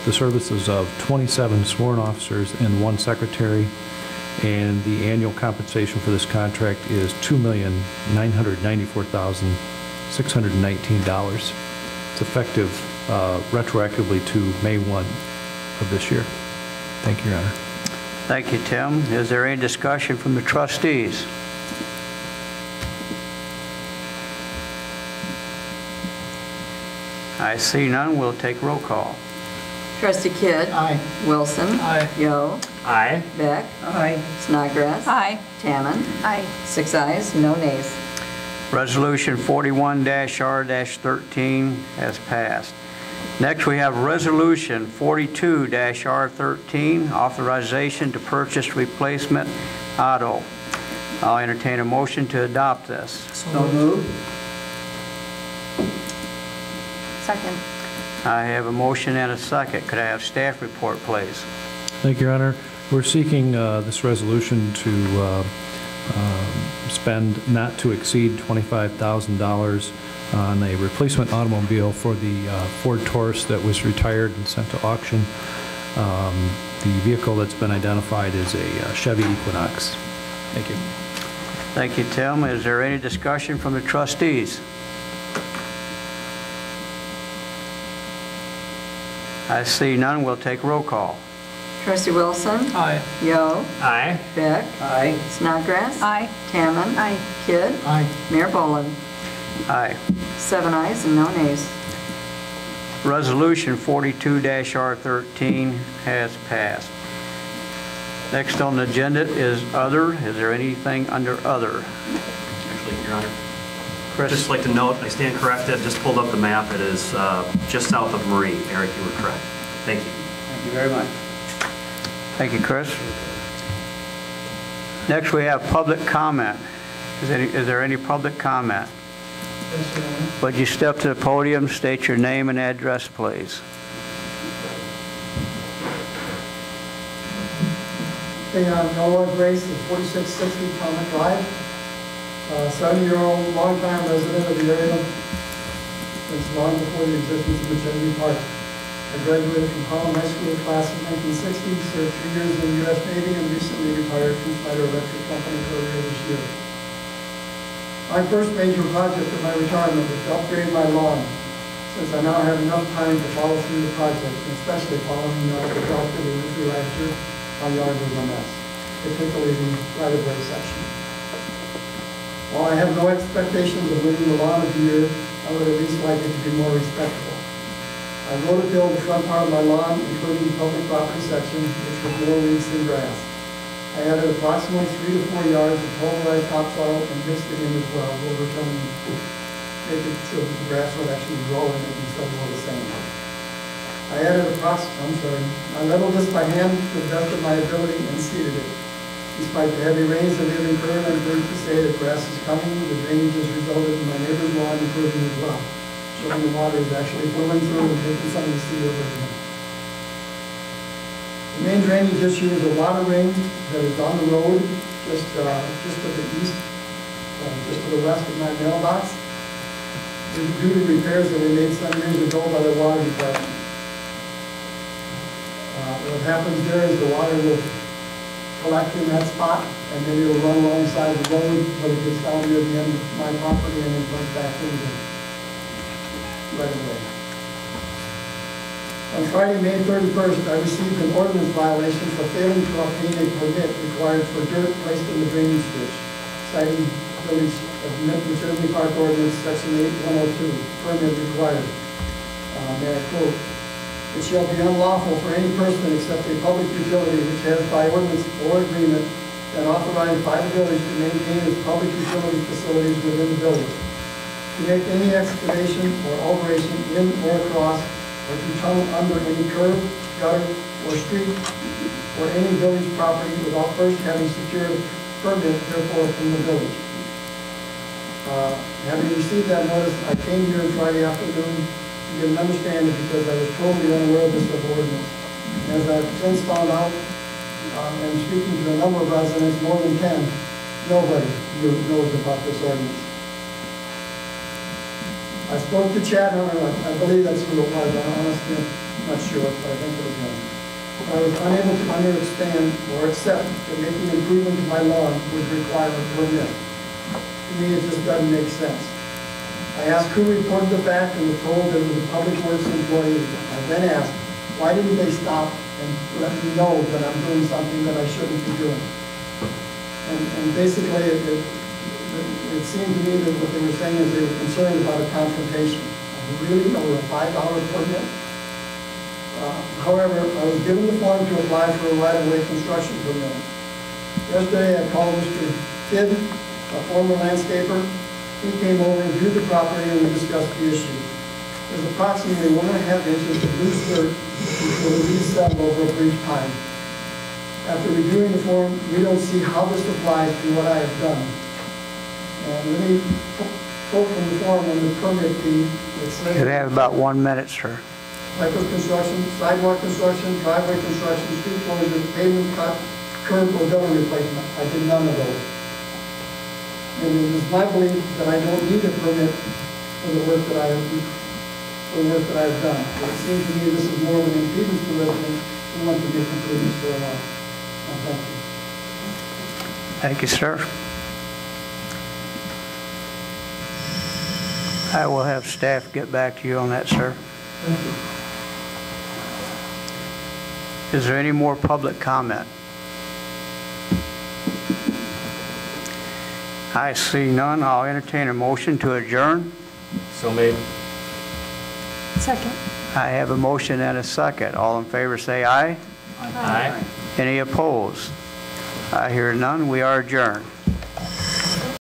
the services of 27 sworn officers and 1 secretary, and the annual compensation for this contract is $2,994,619. It's effective retroactively to May 1 of this year. Thank you, Your Honor. Thank you, Tim. Is there any discussion from the trustees? I see none. We'll take roll call. Trustee Kidd. Aye. Wilson. Aye. Yo. Aye. Beck. Aye. Snodgrass. Aye. Tannen. Aye. 6 ayes, no nays. Resolution 41-R-13 has passed. Next, we have Resolution 42-R-13, authorization to purchase replacement auto. I'll entertain a motion to adopt this. So moved. Second. I have a motion and a second. Could I have staff report, please? Thank you, Your Honor. We're seeking this resolution to spend not to exceed $25,000 on a replacement automobile for the Ford Taurus that was retired and sent to auction. The vehicle that's been identified is a Chevy Equinox. Thank you. Thank you, Tim. Is there any discussion from the trustees? I see none. We'll take roll call. Trustee Wilson. Aye. Yo. Aye. Beck. Aye. Snodgrass. Aye. Tannen. Aye. Kidd. Aye. Mayor Boland. Aye. 7 ayes and no nays. Resolution 42-R-13 has passed. Next on the agenda is other. Is there anything under other? Actually, Your Honor, Chris? just like to note, I stand corrected. Just pulled up the map. It is just south of Marie. Eric, you were correct. Thank you. Thank you very much. Thank you, Chris. Next, we have public comment. Is there any public comment? Yes, Your Honor. Would you step to the podium, state your name and address, please? Hey, I'm Noah Grace at 4660 Talmud Drive. 70-year-old, long-time resident of the area since long before the existence of Mtg Park. I graduated from Collin High School class of 1960, served 3 years in the U.S. Navy, and recently retired from Schneider Electric Company earlier this year. My first major project in my retirement was to upgrade my lawn, since I now have enough time to follow through the project, and especially following up the drought that we went through last year. My yard was a mess, particularly the right-of-way section. While I have no expectations of winning the lawn of the year, I would at least like it to be more respectable. I voted to build the front part of my lawn, including the public property section, which was more weeds than grass. I added approximately 3 to 4 yards of pulverized topsoil and mixed it in as well, overcoming make it so the grass would actually grow in it instead of all the same. I added I leveled this by hand to the best of my ability and seeded it. Despite the heavy rains that we have incurred, I'm pleased to say that grass is coming. The drainage has resulted in my neighbor's lawn improving as well, showing the water is actually flowing through and taking some of the seed over to me. The main drainage issue is a water ring that is on the road just to the east, just to the west of my mailbox. It's due to repairs that were made some years ago by the water department. What happens there is the water will collect in that spot, and then it'll run alongside the road until it gets down near the end of my property and then comes back into right away. On Friday, May 31st, I received an ordinance violation for failing to obtain a permit required for dirt placed in the drainage ditch, citing Village of Mtg Park Ordinance, Section 8102, permit required. May I quote? It shall be unlawful for any person except a public utility which has by ordinance or agreement been authorized by the village to maintain its public utility facilities within the village, to make any excavation or alteration in or across or to tunnel under any curb, gutter, or street or any village property without first having secured a permit therefore from the village. Having received that notice, I came here Friday afternoon to get an understanding because I was totally unaware of this ordinance. As I've since found out, and speaking to a number of residents, more than 10, nobody knows about this ordinance. I spoke to Chad Hunter, I believe that's who it was, honestly. not sure, but I think it was one. I was unable to understand or accept that making improvement to my lawn would require a permit. To me, it just doesn't make sense. I asked who reported the fact and was told that it was a public works employee. I then asked, why didn't they stop and let me know that I'm doing something that I shouldn't be doing? And basically, it seemed to me that what they were saying is they were concerned about a confrontation. Really, over a $5 permit? However, I was given the form to apply for a right-of-way construction permit. Yesterday, I called Mr. Kidd, a former landscaper. He came over and viewed the property and we discussed the issue. There's approximately 1.5 inches of loose dirt that will be settled over a brief time. After reviewing the form, we don't see how this applies to what I have done. Let me quote from the form on the permit fee. It says, You have about 1 minute, sir. type of construction, sidewalk construction, driveway construction, street closure, pavement cut, curb or gutter replacement. I did none of those. And it is my belief that I don't need a permit for the work that I have done. But it seems to me this is more of an impedance to residents who want to make improvements to their lawn. Thank you. Thank you, sir. I will have staff get back to you on that, sir. Thank you. Is there any more public comment? I see none. I'll entertain a motion to adjourn. So made. Second. I have a motion and a second. All in favor say aye. Aye. Any opposed? I hear none. We are adjourned.